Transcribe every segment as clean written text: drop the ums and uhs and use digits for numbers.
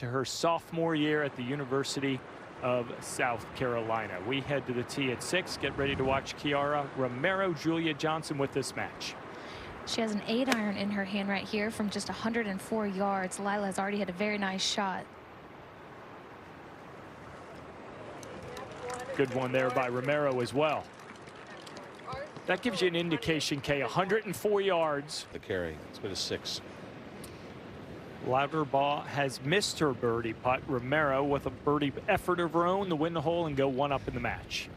to her sophomore year at the University of South Carolina. We head to the tee at 6. Get ready to watch Kiara Romero, Julia Johnson with this match. She has an 8-iron in her hand right here from just 104 yards. Lila has already had a very nice shot. Good one there by Romero as well. That gives you an indication, Kay, 104 yards. The carry, let's go to 6. Lauterbach has missed her birdie putt. Romero with a birdie effort of her own to win the hole and go 1 up in the match.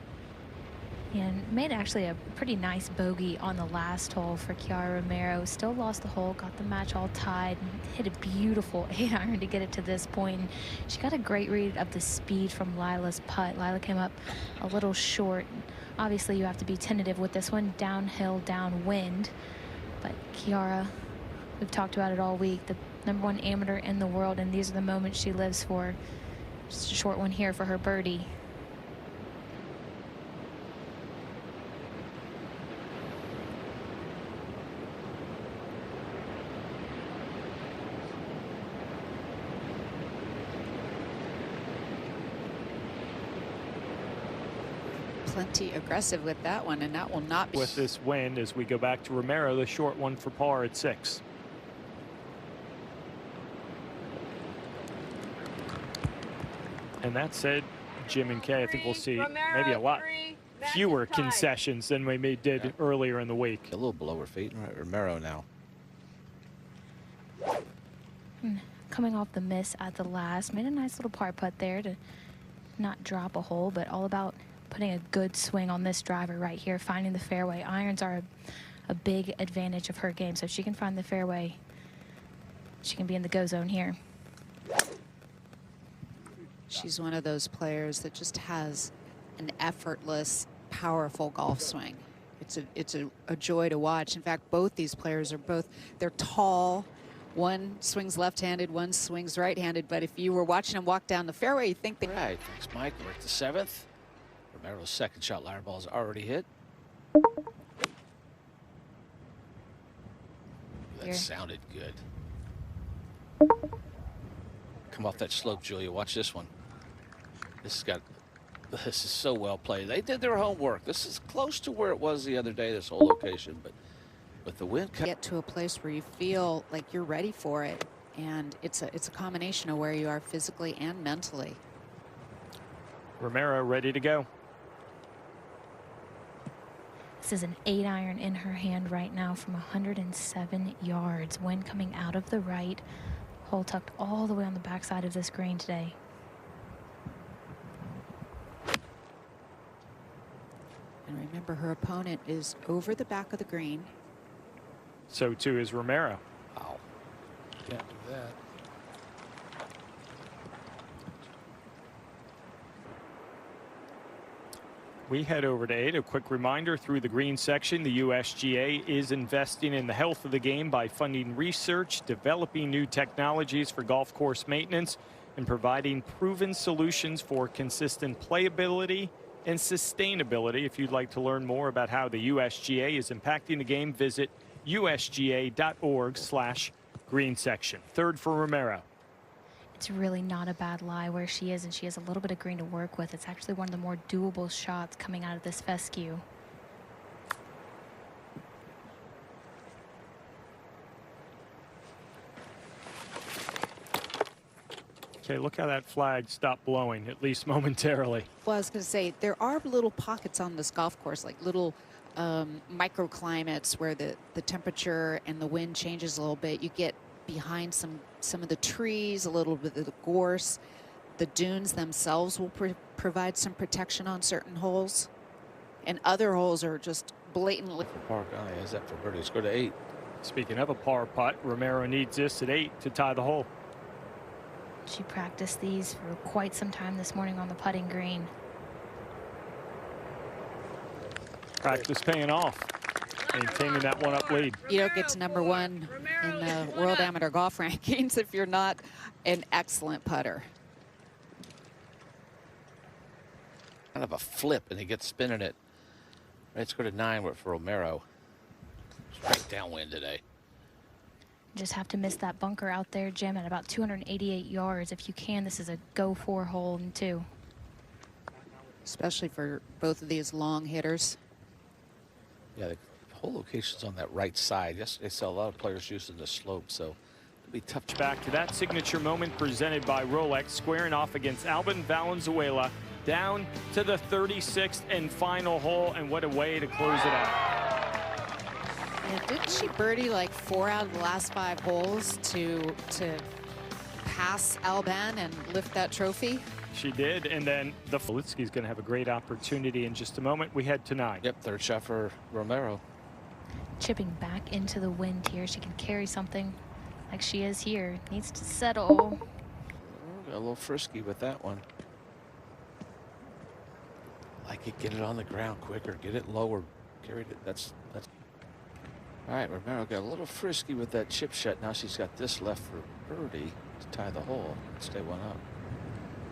And made actually a pretty nice bogey on the last hole for Kiara Romero. Still lost the hole, got the match all tied, and hit a beautiful 8-iron to get it to this point. And she got a great read of the speed from Lila's putt. Lila came up a little short. Obviously, you have to be tentative with this one, downhill, downwind. But Kiara, we've talked about it all week, the #1 amateur in the world, and these are the moments she lives for. Just a short one here for her birdie. Plenty aggressive with that one, and that will not be. With this wind, as we go back to Romero, the short one for par at 6. And that said, Jim and Kay, I think we'll see maybe a lot fewer concessions than we did earlier in the week. A little below her feet. All right, Romero now. Coming off the miss at the last, made a nice little par putt there to not drop a hole, but all about putting a good swing on this driver right here, finding the fairway. Irons are a big advantage of her game, so if she can find the fairway, she can be in the go zone here. She's one of those players that just has an effortless, powerful golf swing. It's a joy to watch. In fact, both these players are they're tall. One swings left-handed, one swings right-handed, but if you were watching them walk down the fairway, you think they... All right, thanks, Mike. We're at the 7th. Romero's second shot, Lauterbach is already hit. That sounded good. Come off that slope, Julia. Watch this one. This is so well played. They did their homework. This is close to where it was the other day, this whole location, but with the wind get to a place where you feel like you're ready for it, and it's a combination of where you are physically and mentally. Romero ready to go. This is an 8-iron in her hand right now from 107 yards. Wind coming out of the right. Hole tucked all the way on the backside of this green today. And remember, her opponent is over the back of the green. So too is Romero. Wow. Can't do that. We head over to 8. A quick reminder, through the green section, the USGA is investing in the health of the game by funding research, developing new technologies for golf course maintenance, and providing proven solutions for consistent playability and sustainability. If you'd like to learn more about how the USGA is impacting the game, visit usga.org/green section. 3rd for Romero. It's really not a bad lie where she is, and she has a little bit of green to work with. It's actually one of the more doable shots coming out of this fescue. Okay, look how that flag stopped blowing, at least momentarily. Well, I was going to say, there are little pockets on this golf course, like little microclimates where the temperature and the wind changes a little bit. You get behind some of the trees, a little bit of the gorse. The dunes themselves will provide some protection on certain holes, and other holes are just blatantly. Par guy has that for birdie. Let's go to 8. Speaking of a par putt, Romero needs this at 8 to tie the hole. She practiced these for quite some time this morning on the putting green. Practice paying off, maintaining that 1-up lead. You don't get to #1 in the World Amateur Golf Rankings if you're not an excellent putter. Kind of a flip, and he gets spinning it. Let's go to 9 for Romero. It's right downwind today. Just have to miss that bunker out there, Jim, at about 288 yards. If you can, this is a go-for hole in 2. Especially for both of these long hitters. Yeah, the whole location's on that right side. Yesterday, I saw a lot of players using the slope, so it'll be tough. Back to that signature moment presented by Rolex, squaring off against Albin Valenzuela, down to the 36th and final hole, and what a way to close it out. Yeah, didn't she birdie like 4 out of the last 5 holes to pass Alban and lift that trophy? She did, and then the Litsky's going to have a great opportunity in just a moment. We head to 9. Yep, third shot for Romero. Chipping back into the wind here. She can carry something like she is here. Needs to settle. Got a little frisky with that one. Like it, get it on the ground quicker, get it lower, carried it. That's. All right, Romero got a little frisky with that chip shot. Now she's got this left for birdie to tie the hole, stay one up.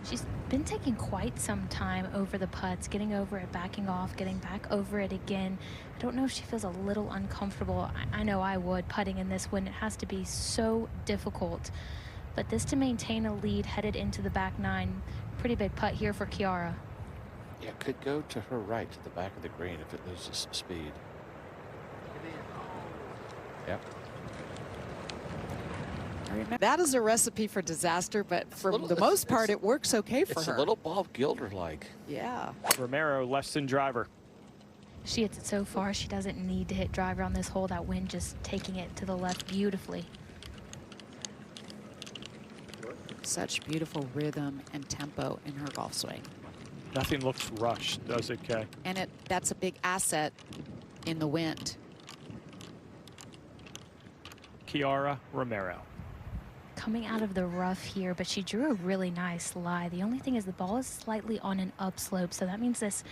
She's been taking quite some time over the putts, getting over it, backing off, getting back over it again. I don't know if she feels a little uncomfortable. I know I would, putting in this when it has to be so difficult. But this to maintain a lead headed into the back 9. Pretty big putt here for Kiara. Yeah, could go to her right to the back of the green if it loses some speed. Yep. That is a recipe for disaster, but for the most part, it works okay for her. It's a little Bob Gilder-like. Yeah. Romero, left and driver. She hits it so far, she doesn't need to hit driver on this hole. That wind just taking it to the left beautifully. Such beautiful rhythm and tempo in her golf swing. Nothing looks rushed, does it, Kay? And that's a big asset in the wind. Kiara Romero. Coming out of the rough here, but she drew a really nice lie. The only thing is the ball is slightly on an upslope, so that means this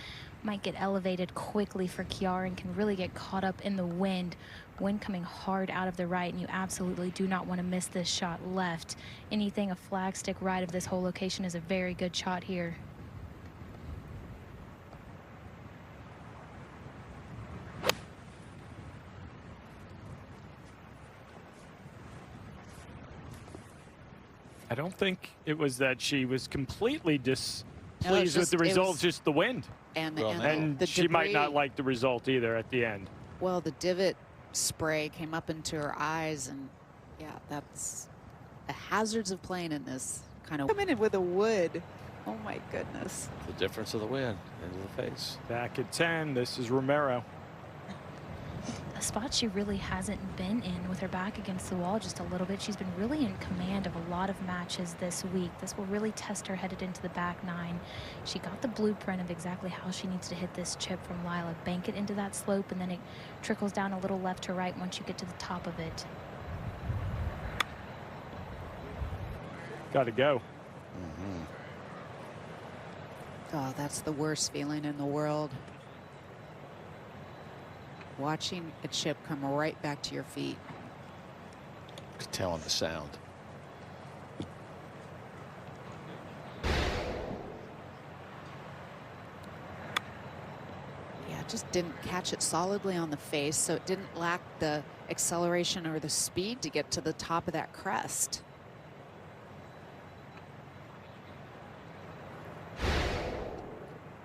might get elevated quickly for Kiara and can really get caught up in the wind. Wind coming hard out of the right, and you absolutely do not want to miss this shot left. Anything a flag stick right of this whole location is a very good shot here. I don't think it was that she was completely displeased just- with the it result, was- just the wind. And, Well, and, no. And the she might not debris- like the result either at the end. Well, the divot spray came up into her eyes, and yeah, that's the hazards of playing in this kind of. Coming in with a wood. Oh my goodness. The difference of the wind into the face. Back at 10, this is Romero. A spot she really hasn't been in, with her back against the wall just a little bit. She's been really in command of a lot of matches this week. This will really test her headed into the back 9. She got the blueprint of exactly how she needs to hit this chip from Lila. Bank it into that slope, and then it trickles down a little left to right once you get to the top of it. Got to go. Oh, that's the worst feeling in the world. Watching a chip come right back to your feet. Could tell on the sound. Yeah, just didn't catch it solidly on the face, so it didn't lack the acceleration or the speed to get to the top of that crest.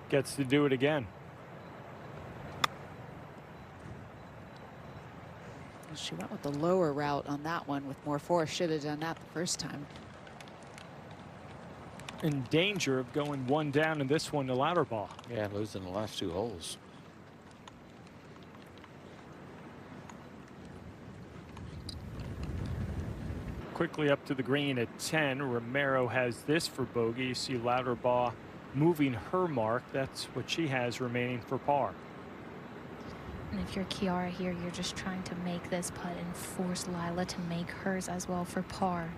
Gets to do it again. She went with the lower route on that one with more force. Should have done that the first time. In danger of going one down in this one to louder ball. Yeah, losing the last 2 holes. Quickly up to the green at 10. Romero has this for bogey. You see Louderbaugh moving her mark. That's what she has remaining for par. And if you're Kiara here, you're just trying to make this putt and force Lila to make hers as well for par.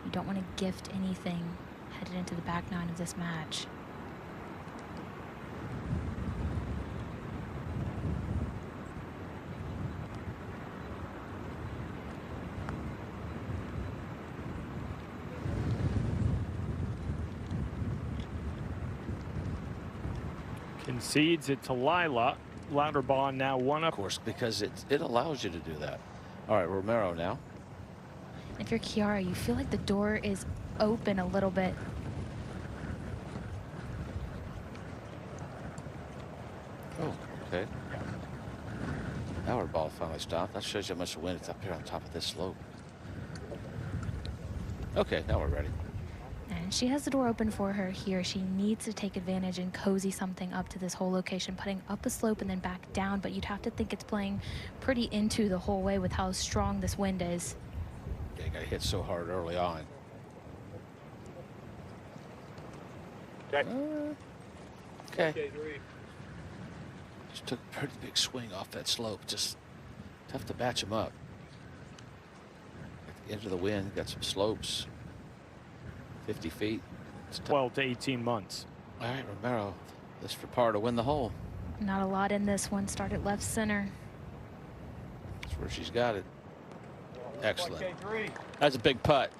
You don't want to gift anything headed into the back 9 of this match. Concedes it to Lila. Louderbaugh now one Of up. course, because it allows you to do that. All right, Romero now. If you're Kiara, you feel like the door is open a little bit. Oh, okay. Now our ball finally stopped. That shows you how much wind is up here on top of this slope. Okay, now we're ready. And she has the door open for her here. She needs to take advantage and cozy something up to this whole location, putting up a slope and then back down, but you'd have to think it's playing pretty into the whole way with how strong this wind is. Yeah, you got hit so hard early on. Okay. Just took a pretty big swing off that slope. Just tough to batch them up. At the edge of the wind, got some slopes. 50 feet. It's 12 to 18 months. All right, Romero, this for par to win the hole. Not a lot in this one. Started left center. That's where she's got it. Excellent. That's a big putt.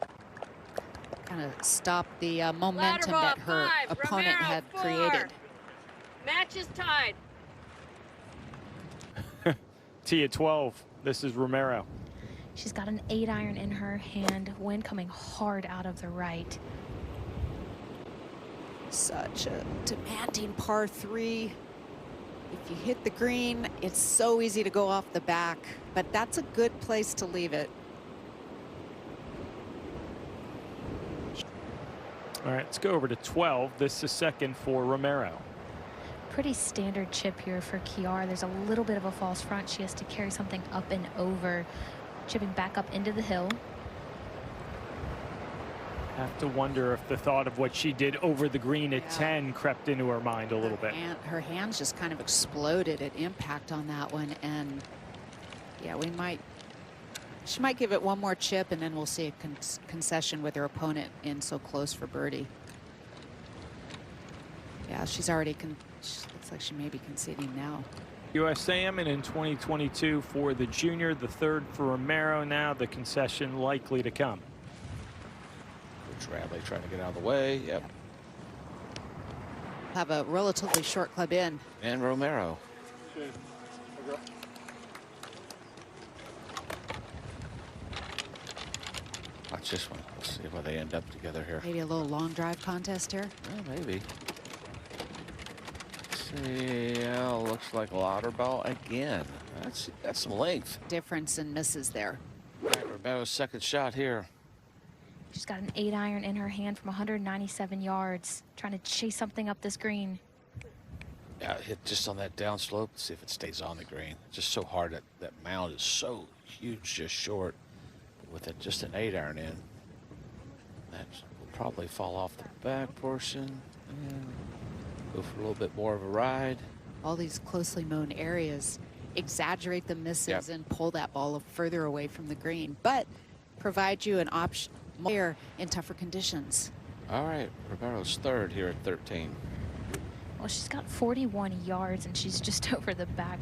Kind of stopped the momentum that her opponent had created. Match is tied. Tee at 12. This is Romero. She's got an 8-iron in her hand. Wind coming hard out of the right. Such a demanding par 3. If you hit the green, it's so easy to go off the back, but that's a good place to leave it. All right, let's go over to 12. This is second for Romero. Pretty standard chip here for Kiara. There's a little bit of a false front. She has to carry something up and over. Chipping back up into the hill. Have to wonder if the thought of what she did over the green at 10 crept into her mind a little bit. And her hands just kind of exploded at impact on that one. And yeah, she might give it one more chip, and then we'll see a concession with her opponent in so close for birdie. Yeah, she's already, looks like she may be conceding now. USAM, and in 2022 for the junior, the third for Romero. Now the concession likely to come. Coach Radley trying to get out of the way. Yep. Have a relatively short club in. And Romero. Watch this one. Let's see where they end up together here. Maybe a little long drive contest here. Well, maybe. See, yeah, looks like Lauterball again. That's some length. Difference in misses there. All right, Romero's second shot here. She's got an 8-iron in her hand from 197 yards, trying to chase something up this green. Yeah, hit just on that downslope. See if it stays on the green. Just so hard. That mound is so huge, just short. With it just an 8-iron in, that will probably fall off the back portion and go for a little bit more of a ride. All these closely mown areas exaggerate the misses and pull that ball further away from the green, but provide you an option more in tougher conditions. All right, Romero's third here at 13. Well, she's got 41 yards, and she's just over the back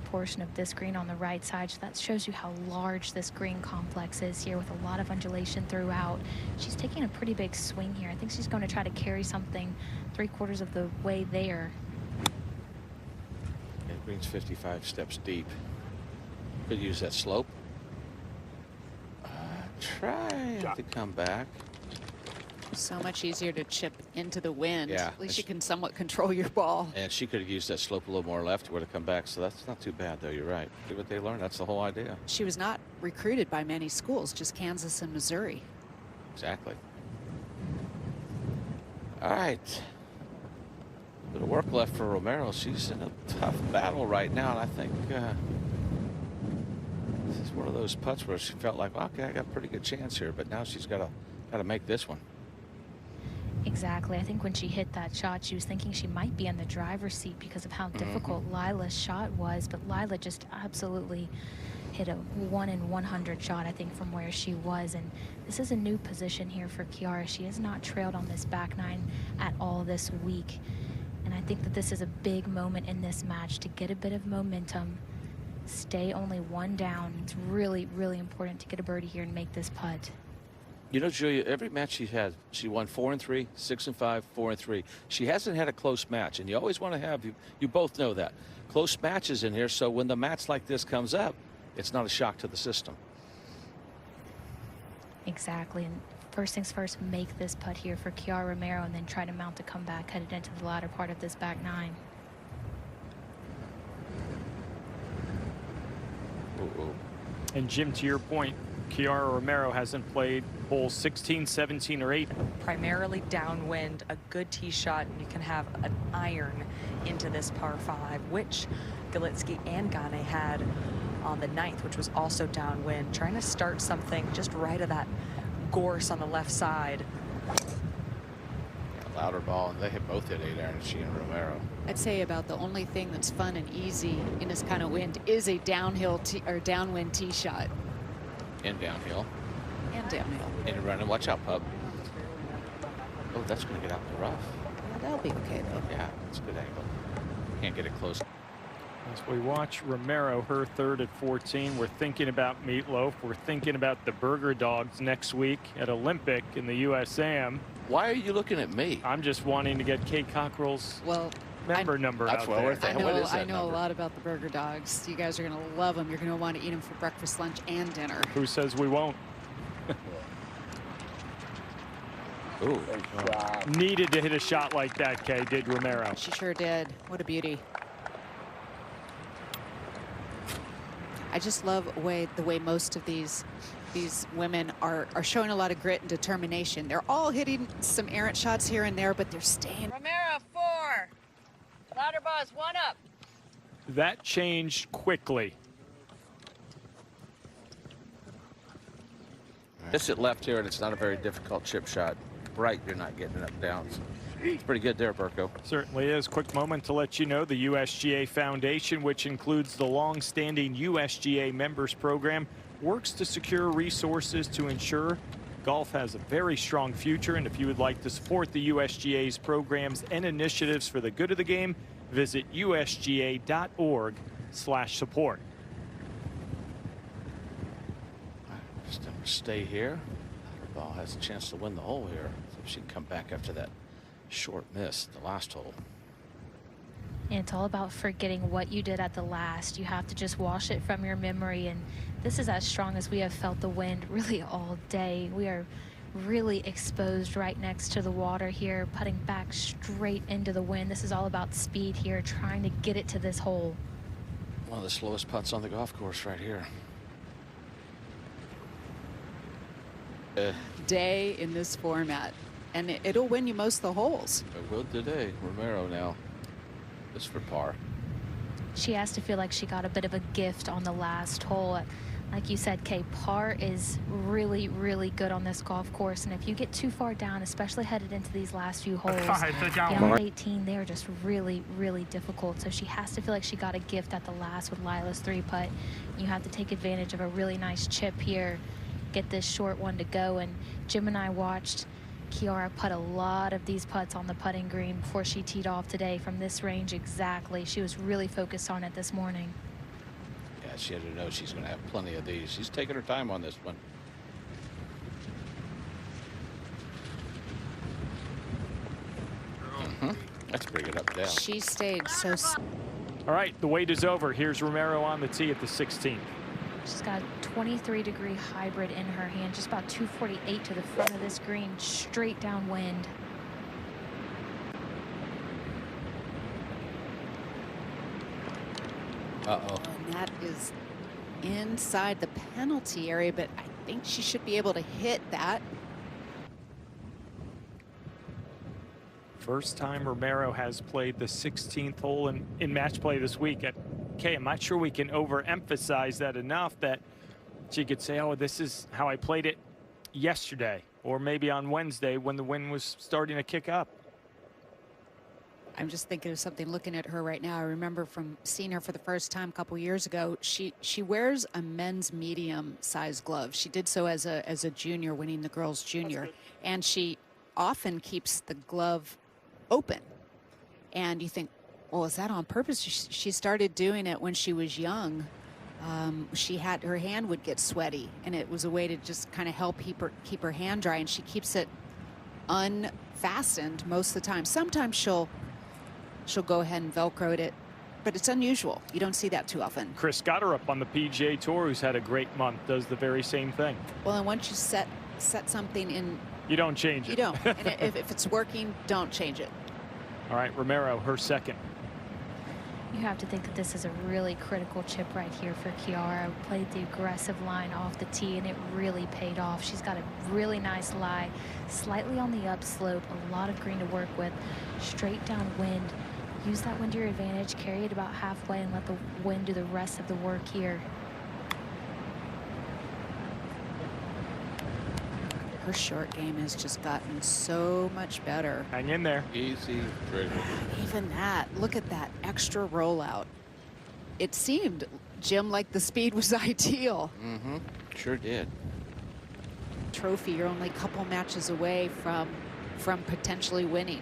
portion of this green on the right side. So that shows you how large this green complex is here, with a lot of undulation throughout. She's taking a pretty big swing here. I think she's going to try to carry something 3/4 of the way there. Yeah, green's 55 steps deep. Could use that slope. Try to come back. So much easier to chip into the wind. Yeah, At least you can somewhat control your ball. And she could have used that slope a little more left. Would have come back. So that's not too bad, though. You're right. See what they learned. That's the whole idea. She was not recruited by many schools, just Kansas and Missouri. Exactly. All right. A bit of work left for Romero. She's in a tough battle right now, and I think this is one of those putts where she felt like, okay, I got a pretty good chance here, but now she's got to make this one. Exactly. I think when she hit that shot, she was thinking she might be in the driver's seat because of how difficult Lila's shot was, but Lila just absolutely hit a 1 in 100 shot, I think, from where she was. And this is a new position here for Kiara. She has not trailed on this back nine at all this week. And I think that this is a big moment in this match to get a bit of momentum, stay only one down. It's really, really important to get a birdie here and make this putt. You know, Julia, every match she's had, she won 4-3, 6-5, 4-3. She hasn't had a close match, and you always want to have, you both know that, close matches in here, so when the match like this comes up, it's not a shock to the system. Exactly. And first things first, make this putt here for Kiara Romero and then try to mount a comeback headed into the latter part of this back nine. And Jim, to your point, Kiara Romero hasn't played holes 16, 17, or 8. Primarily downwind, a good tee shot, and you can have an iron into this par 5, which Galitsky and Gane had on the 9th, which was also downwind, trying to start something just right of that gorse on the left side. A louder ball, and they had both hit 8 iron, she and Romero. I'd say about the only thing that's fun and easy in this kind of wind is a downhill or downwind tee shot. And downhill. And downhill. And running. Watch out, pup. Oh, that's going to get out in the rough. Yeah, that'll be okay, though. Yeah, it's a good angle. Can't get it close. As we watch Romero, her third at 14, we're thinking about Meatloaf. We're thinking about the Burger Dogs next week at Olympic in the USAM. Why are you looking at me? I'm just wanting to get Kate Cockrell's member number That's out what there. we're thinking. What is that I know number? a lot about the Burger Dogs. You guys are going to love them. You're going to want to eat them for breakfast, lunch, and dinner. Who says we won't? Ooh. Needed to hit a shot like that, Kay, did Romero. She sure did. What a beauty. I just love the way most of these women are showing a lot of grit and determination. They're all hitting some errant shots here and there, but they're staying. Romero, 4. Ladder boss, 1 up. That changed quickly. Just it left here, and it's not a very difficult chip shot. Right, you're not getting it up downs. It's pretty good there, Burko. Certainly is. Quick moment to let you know the USGA Foundation, which includes the long-standing USGA members program, works to secure resources to ensure golf has a very strong future. And if you would like to support the USGA's programs and initiatives for the good of the game, visit usga.org/support. Just gonna stay here. The ball has a chance to win the hole here. So she can come back after that short miss, the last hole. And it's all about forgetting what you did at the last. You have to just wash it from your memory. And this is as strong as we have felt the wind really all day. We are really exposed right next to the water here, putting back straight into the wind. This is all about speed here, trying to get it to this hole. One of the slowest putts on the golf course right here. Day in this format, and it'll win you most of the holes. It will today. Romero now. This for par. She has to feel like she got a bit of a gift on the last hole. Like you said, Kay, par is really, really good on this golf course. And if you get too far down, especially headed into these last few holes, beyond 18, they're just really, really difficult. So she has to feel like she got a gift at the last with Lila's 3-putt. You have to take advantage of a really nice chip here, get this short one to go. And Jim and I watched Kiara put a lot of these putts on the putting green before she teed off today from this range exactly. She was really focused on it this morning. Yeah, she had to know she's going to have plenty of these. She's taking her time on this one. That's pretty good up down. She stayed so. All right, the wait is over. Here's Romero on the tee at the 16th. She's got a 23-degree hybrid in her hand, just about 248 to the front of this green, straight downwind. Uh-oh. And that is inside the penalty area, but I think she should be able to hit that. First time Romero has played the 16th hole in match play this week. Okay, I'm not sure we can overemphasize that enough that she could say, oh, this is how I played it yesterday, or maybe on Wednesday when the wind was starting to kick up. I'm just thinking of something looking at her right now. I remember from seeing her for the first time a couple years ago. She wears a men's medium size glove. She did so as a junior, winning the girls junior, and she often keeps the glove open. And you think, well, is that on purpose? She started doing it when she was young. Her hand would get sweaty, and it was a way to just kind of help keep her hand dry. And she keeps it unfastened most of the time. Sometimes she'll go ahead and Velcroed it, but it's unusual. You don't see that too often. Chris Scotterup on the PGA Tour, who's had a great month, does the very same thing. Well, and once you set set something in. You don't change it. You don't. And if it's working, don't change it. All right, Romero, her second. You have to think that this is a really critical chip right here for Kiara. Played the aggressive line off the tee, and it really paid off. She's got a really nice lie, slightly on the upslope, a lot of green to work with, straight downwind. Use that wind to your advantage, carry it about halfway, and let the wind do the rest of the work here. Her short game has just gotten so much better. Hang in there. Easy. Very good. Even that, look at that extra rollout. It seemed, Jim, like the speed was ideal. Mm-hmm. Sure did. Trophy, you're only a couple matches away from potentially winning.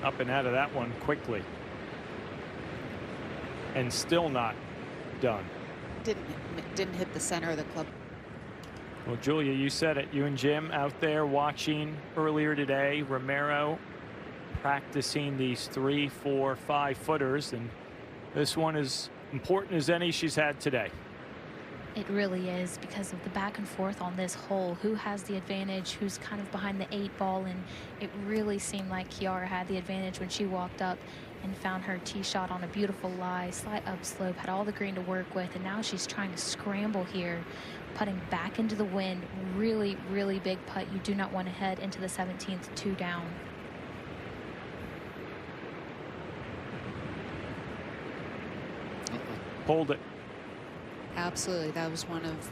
Up and out of that one quickly. And still not done. Didn't hit the center of the club. Well, Julia, you said it. You and Jim out there watching earlier today. Romero practicing these 3, 4, 5 footers, and this one is important as any she's had today. It really is, because of the back and forth on this hole. Who has the advantage? Who's kind of behind the 8 ball? And it really seemed like Kiara had the advantage when she walked up and found her tee shot on a beautiful lie, slight upslope, had all the green to work with, and now she's trying to scramble here, putting back into the wind. Really, really big putt. You do not want to head into the 17th 2 down. Hold it. Absolutely, that was one of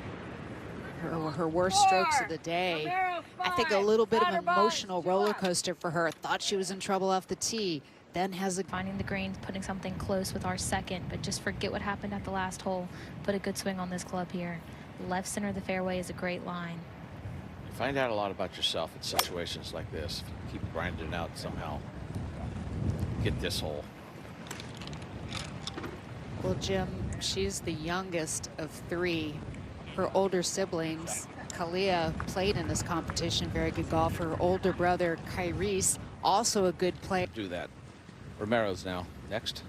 her worst strokes of the day. I think a little bit of an emotional roller coaster for her. Thought she was in trouble off the tee. Then has a finding the greens, putting something close with our second, but just forget what happened at the last hole. Put a good swing on this club here. Left center of the fairway is a great line. Find out a lot about yourself in situations like this. Keep grinding out somehow. Get this hole. Well, Jim, she's the youngest of 3. Her older siblings, Kalia, played in this competition, very good golfer. Her older brother, Kyrese, also a good player. Do that. Romero's now next.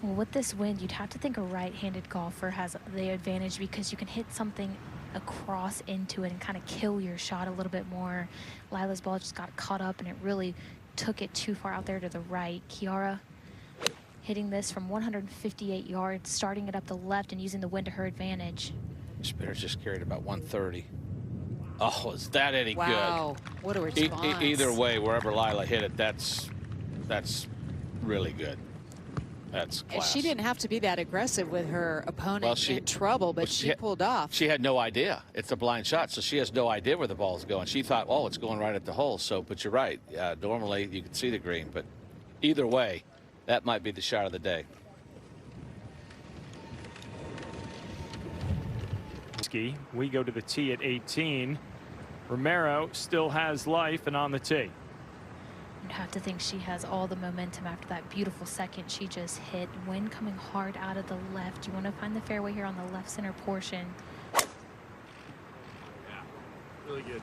Well, with this wind, you'd have to think a right-handed golfer has the advantage, because you can hit something across into it and kind of kill your shot a little bit more. Lila's ball just got caught up, and it really took it too far out there to the right. Kiara hitting this from 158 yards, starting it up the left and using the wind to her advantage. Spinner's just carried about 130. Oh, is that any Wow, what a response. Either way, wherever Lila hit it, that's really good. That's class. And she didn't have to be that aggressive with her opponent in trouble, but she pulled off. She had no idea. It's a blind shot, so she has no idea where the ball's going. She thought, oh, it's going right at the hole. So, but you're right. Normally you can see the green, but either way, that might be the shot of the day. We go to the tee at 18. Romero still has life and on the tee. You'd have to think she has all the momentum after that beautiful second she just hit. Wind coming hard out of the left. You want to find the fairway here on the left center portion. Yeah, really good.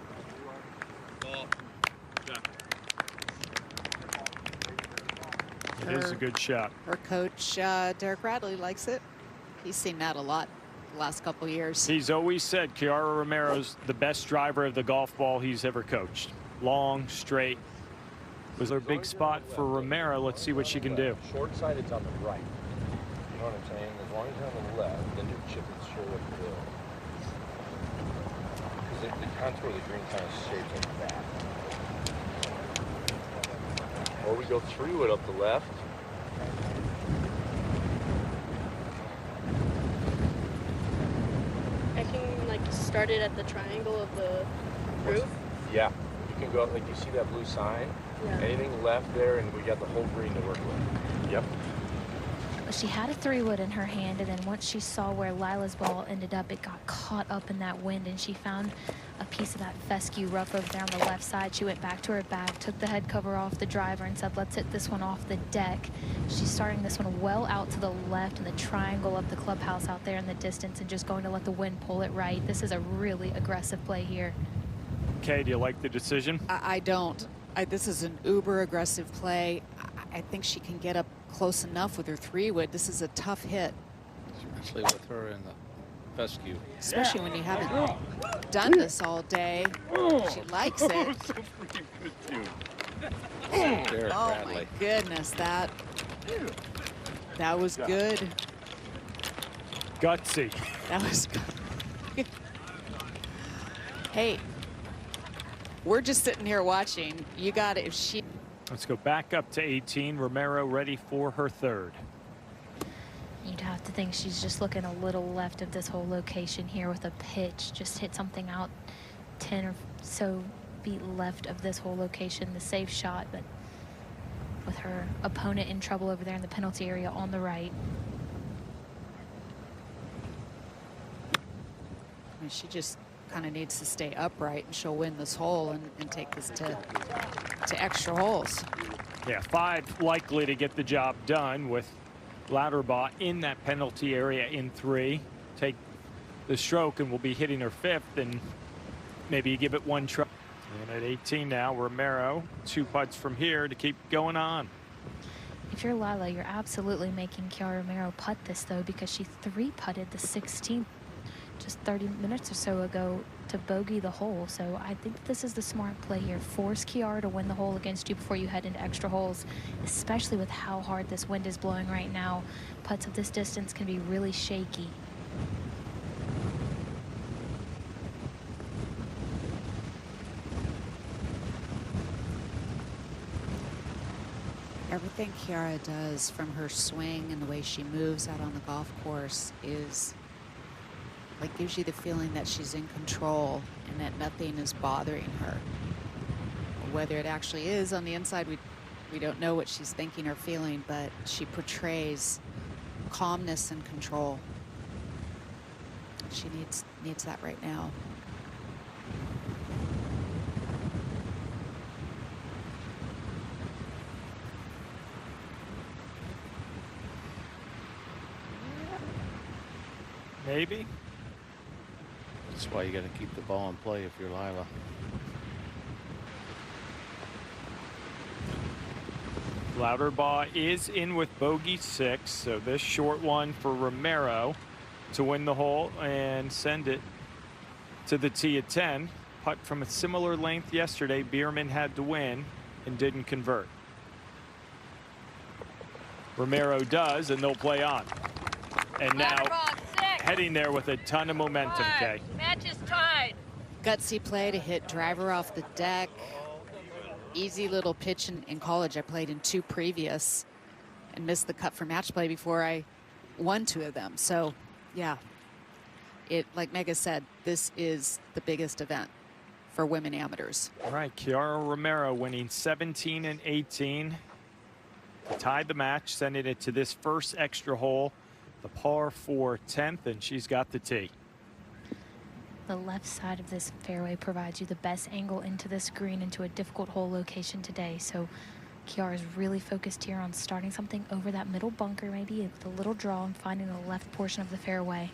It is a good shot. Her coach, Derek Radley, likes it. He's seen that a lot the last couple years. He's always said Kiara Romero's the best driver of the golf ball he's ever coached. Long, straight. Was there a big spot for Romero? Let's see what she can do. Short side, it's on the right. You know what I'm saying? As long as you're on the left, then your chip is sure what to do. Because the contour of the green kind of shapes like that. Or we go 3-wood up the left. I can like start it at the triangle of the roof. Yeah. You can go up, like you see that blue sign? Yeah. Anything left there, and we got the whole green to work with. Yep. She had a 3-wood in her hand, and then once she saw where Lila's ball ended up, it got caught up in that wind, and she found a piece of that fescue rough over there on the left side. She went back to her bag, took the head cover off the driver, and said, let's hit this one off the deck. She's starting this one well out to the left in the triangle of the clubhouse out there in the distance, and just going to let the wind pull it right. This is a really aggressive play here. Kay, do you like the decision? I don't. This is an uber aggressive play. I think she can get up close enough with her 3-wood. This is a tough hit. Especially with her in the fescue. Especially when you haven't done this all day. She likes it. Derek Oh Bradley. my goodness, that was good. Gutsy. That was good. Hey, we're just sitting here watching. You got it. If she. Let's go back up to 18. Romero ready for her third. You'd have to think she's just looking a little left of this whole location here with a pitch. Just hit something out 10 or so feet left of this whole location. The safe shot, but with her opponent in trouble over there in the penalty area on the right. I mean, she just kind of needs to stay upright, and she'll win this hole and take this to extra holes. Yeah, 5 likely to get the job done with Lauterbach in that penalty area in 3. Take the stroke and we'll be hitting her 5th, and maybe you give it 1 try. And at 18 now, Romero, 2 putts from here to keep going on. If you're Lila, you're absolutely making Kiara Romero putt this, though, because she 3-putted the 16th just 30 minutes or so ago to bogey the hole. So I think this is the smart play here. Force Kiara to win the hole against you before you head into extra holes, especially with how hard this wind is blowing right now. Putts of this distance can be really shaky. Everything Kiara does, from her swing and the way she moves out on the golf course, is like gives you the feeling that she's in control and that nothing is bothering her. Whether it actually is on the inside, we don't know what she's thinking or feeling, but she portrays calmness and control. She needs that right now. Maybe. That's why you got to keep the ball in play if you're Lila. Lauterbach is in with bogey 6, so this short one for Romero to win the hole and send it to the tee at 10. Putt from a similar length yesterday. Bierman had to win and didn't convert. Romero does, and they'll play on. And now heading there with a ton of momentum, Kay. Match is tied. Gutsy play to hit driver off the deck. Easy little pitch in college. I played in 2 previous and missed the cut for match play before I won 2 of them. So, yeah, like Mega said, this is the biggest event for women amateurs. All right, Kiara Romero winning 17 and 18 to tie the match, sending it to this first extra hole, the par 4 10th, and she's got the tee. The left side of this fairway provides you the best angle into this green, into a difficult hole location today. So Kiara's really focused here on starting something over that middle bunker, maybe with a little draw, and finding the left portion of the fairway.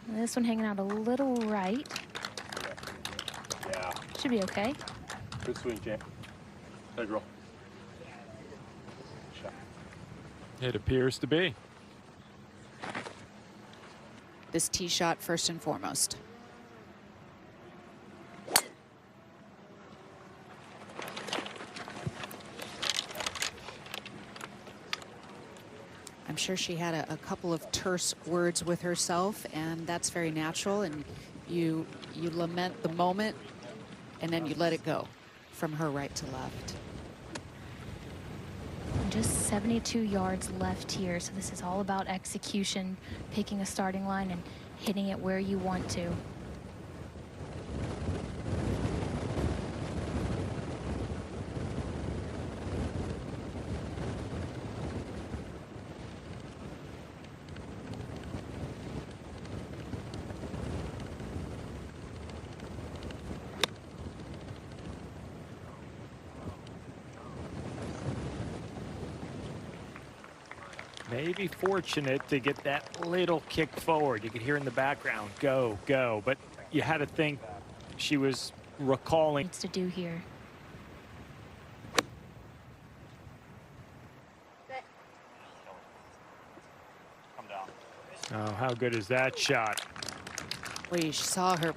This one hanging out a little right. Yeah. Should be okay. Good swing, champ. Hey, girl. Shot. It appears to be. This tee shot first and foremost. I'm sure she had a couple of terse words with herself, and that's very natural, and you lament the moment and then you let it go from her right to left. Just 72 yards left here, so this is all about execution, picking a starting line and hitting it where you want to. Maybe fortunate to get that little kick forward. You could hear in the background, go, go. But you had to think she was recalling. Needs to do here. Oh, how good is that shot? We saw her,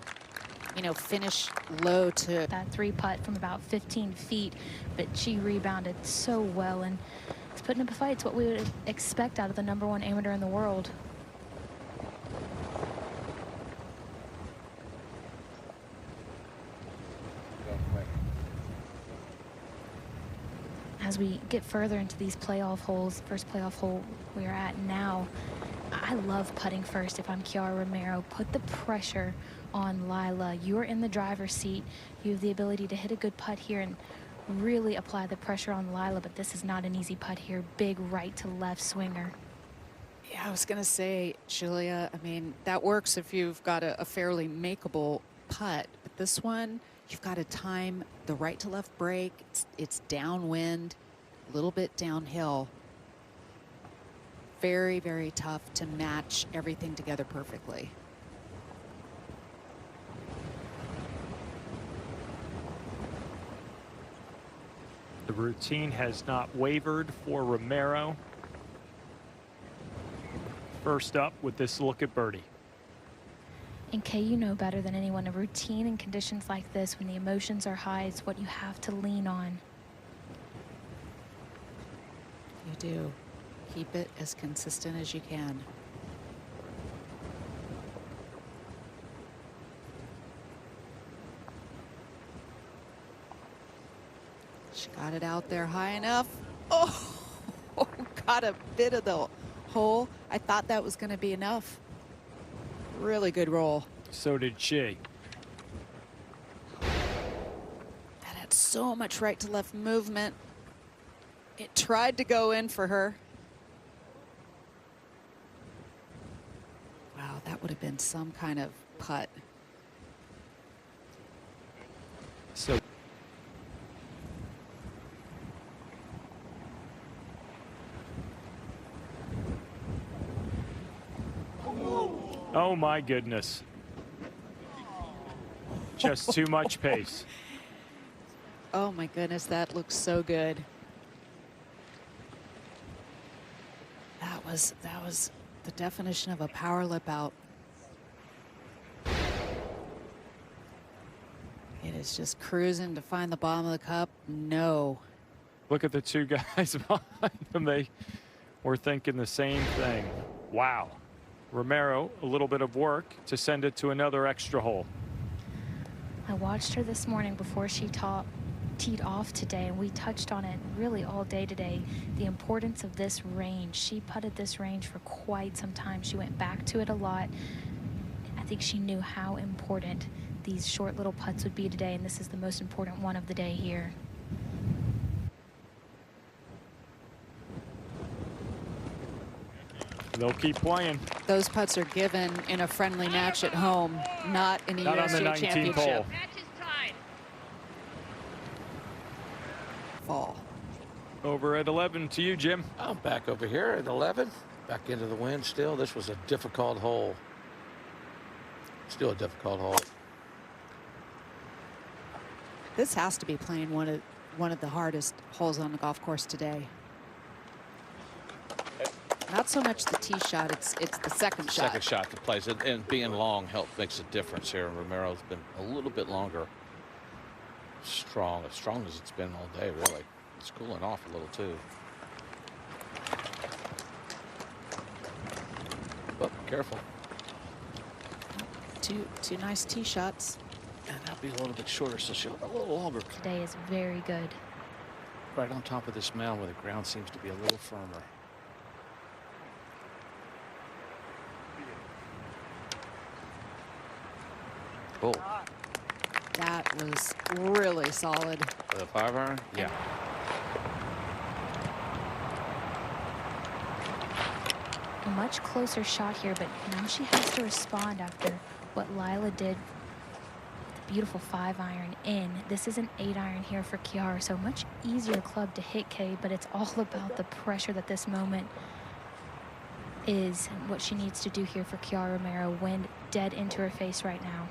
you know, finish low to That 3-putt from about 15 feet, but she rebounded so well and it's putting up a fight. It's what we would expect out of the #1 amateur in the world. As we get further into these playoff holes, first playoff hole we are at now, I love putting first if I'm Kiara Romero. Put the pressure on Lila. You're in the driver's seat. You have the ability to hit a good putt here and really apply the pressure on Lila, but this is not an easy putt here. Big right to left swinger. Yeah, I was going to say, Julia, I mean, that works if you've got a fairly makeable putt. But this one, you've got to time the right to left break. It's downwind, a little bit downhill. Very, very tough to match everything together perfectly. The routine has not wavered for Romero. First up with this look at birdie. And Kay, you know better than anyone, a routine in conditions like this, when the emotions are high, it's what you have to lean on. You do. Keep it as consistent as you can. She got it out there high enough. Oh, got a bit of the hole. I thought that was going to be enough. Really good roll. So did she. That had so much right to left movement. It tried to go in for her. Wow, that would have been some kind of putt. So oh my goodness. Just too much pace. Oh my goodness, that looks so good. That was the definition of a power lip out. It is just cruising to find the bottom of the cup. No. Look at the two guys behind them. They were thinking the same thing. Wow. Romero, a little bit of work to send it to another extra hole. I watched her this morning before she teed off today, and we touched on it really all day today, the importance of this range. She putted this range for quite some time. She went back to it a lot. I think she knew how important these short little putts would be today, and this is the most important one of the day here. They'll keep playing. Those putts are given in a friendly match at home, not in a Not on the USGA 19th championship. hole. Match is tied. Fall. Over at 11 to you, Jim. I'm back over here at 11. Back into the wind still. This was a difficult hole. Still a difficult hole. This has to be playing one of the hardest holes on the golf course today. Not so much the tee shot, it's the second shot. Second shot that plays it, and being long makes a difference here. Romero's been a little bit longer. Strong, as strong as it's been all day, really. It's cooling off a little too. But careful. Two nice tee shots. And that'll be a little bit shorter, so she'll a little longer. Today is very good. Right on top of this mound where the ground seems to be a little firmer. Oh, That was really solid. the 5-iron? Yeah. A much closer shot here, but now she has to respond after what Lila did. The beautiful 5-iron in. This is an 8-iron here for Kiara, so much easier club to hit, Kay, but it's all about the pressure that this moment is and what she needs to do here for Kiara Romero. Wind dead into her face right now.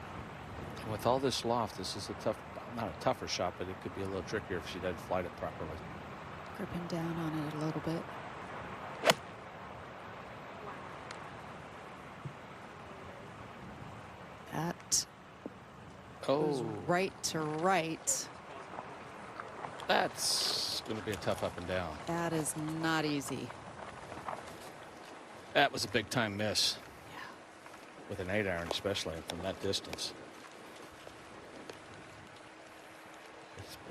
With all this loft, this is a tough, not a tougher shot, but it could be a little trickier if she doesn't flight it properly. Gripping down on it a little bit. That goes Oh, right to right. that's going to be a tough up and down. That is not easy. That was a big time miss. With an 8-iron, especially from that distance.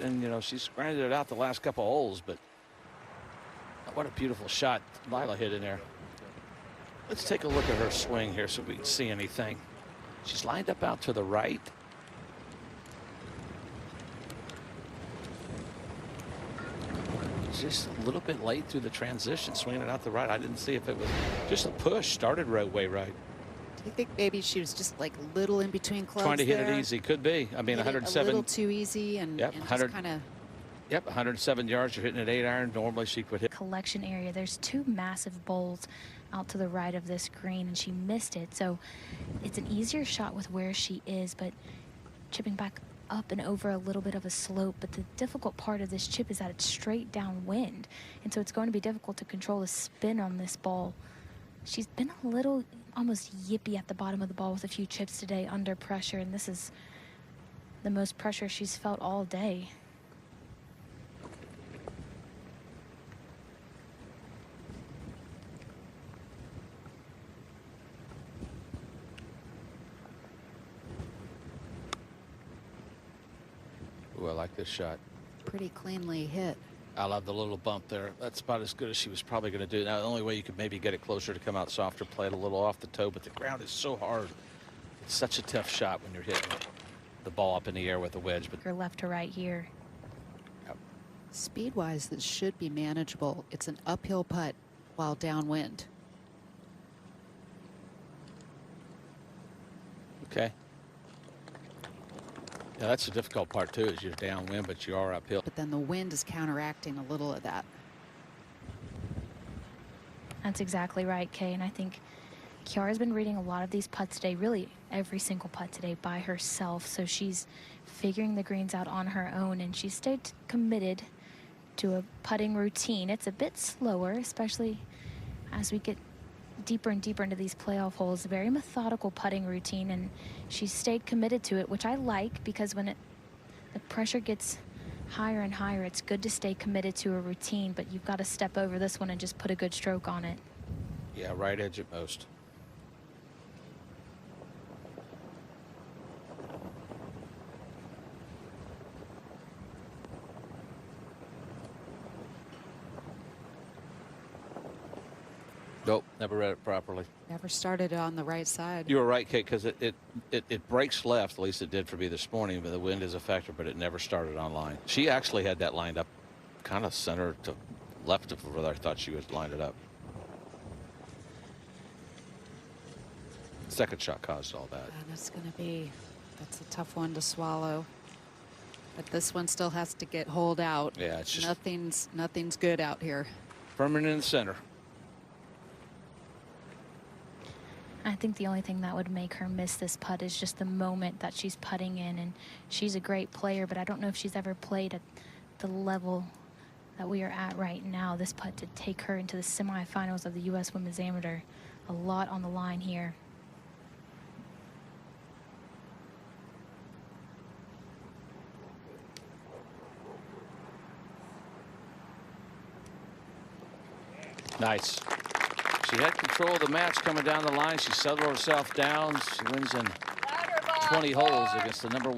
And you know, she's grinded it out the last couple holes, but what a beautiful shot Lila hit in there. Let's take a look at her swing here so we can see anything. She's lined up out to the right. Just a little bit late through the transition, swinging it out the right. I didn't see if it was just a push. Started way right. Do you think maybe she was just like a little in between clubs Trying to hit there? it easy. Could be. I mean, Hit it 107. a little too easy and, Yep, and 100 just kind of. Yep, 107 yards. You're hitting an 8-iron. Normally she could hit. Collection area. There's two massive bowls out to the right of this green, and she missed it. So it's an easier shot with where she is, but chipping back up and over a little bit of a slope. But the difficult part of this chip is that it's straight downwind, and so it's going to be difficult to control the spin on this ball. She's been a little almost yippy at the bottom of the ball with a few chips today under pressure, and this is the most pressure she's felt all day. Ooh, I like this shot. Pretty cleanly hit. I love the little bump there. That's about as good as she was probably going to do. Now, the only way you could maybe get it closer to come out softer, play it a little off the toe, but the ground is so hard. It's such a tough shot when you're hitting the ball up in the air with a wedge. But Her left to right here. Speed-wise, this should be manageable. It's an uphill putt while downwind. okay. Yeah, that's the difficult part too, is you're downwind, but you are uphill. But then the wind is counteracting a little of that. That's exactly right, Kay. And I think Kiara's been reading a lot of these putts today, really every single putt today by herself. So she's figuring the greens out on her own, and she stayed committed to a putting routine. It's a bit slower, especially as we get deeper and deeper into these playoff holes. A very methodical putting routine, and she stayed committed to it, which I like, because when the pressure gets higher and higher, it's good to stay committed to a routine, but you've got to step over this one and just put a good stroke on it. Yeah, right edge at most. Nope, never read it properly. Never started on the right side. You were right, Kate, because it breaks left, at least it did for me this morning, but the wind is a factor, but it never started on line. She actually had that lined up kind of center to left of where I thought she would line it up. Second shot caused all that. And it's going to be, that's a tough one to swallow. But this one still has to get holed out. Yeah, it's just nothing's good out here. permanent in the center. I think the only thing that would make her miss this putt is just the moment that she's putting in, and she's a great player, but I don't know if she's ever played at the level that we are at right now. This putt to take her into the semifinals of the U.S. Women's Amateur. A lot on the line here. Nice. She had control of the match coming down the line. She settled herself down. She wins in Louder, boss. 20 holes Four. against the #1.